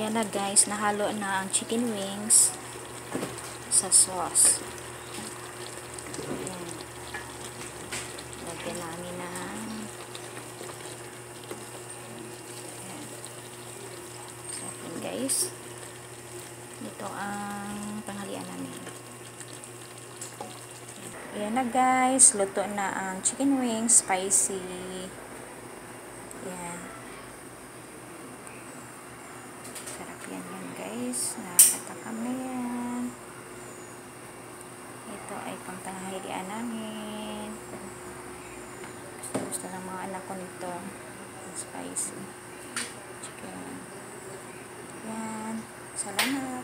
Ayan na guys, nahalo na ang chicken wings sa sauce. Ayan. Lagyan namin ng ayan. So, ayan guys. Ito ang panghalian namin. Ayan na guys, luto na ang chicken wings, spicy. Ayan. Sarap yan guys. Nakakatakam na yan. Ito ay pangtanghalian namin. Gusto ng mga anak ko nito. Spicy chicken. Yan. Salamat.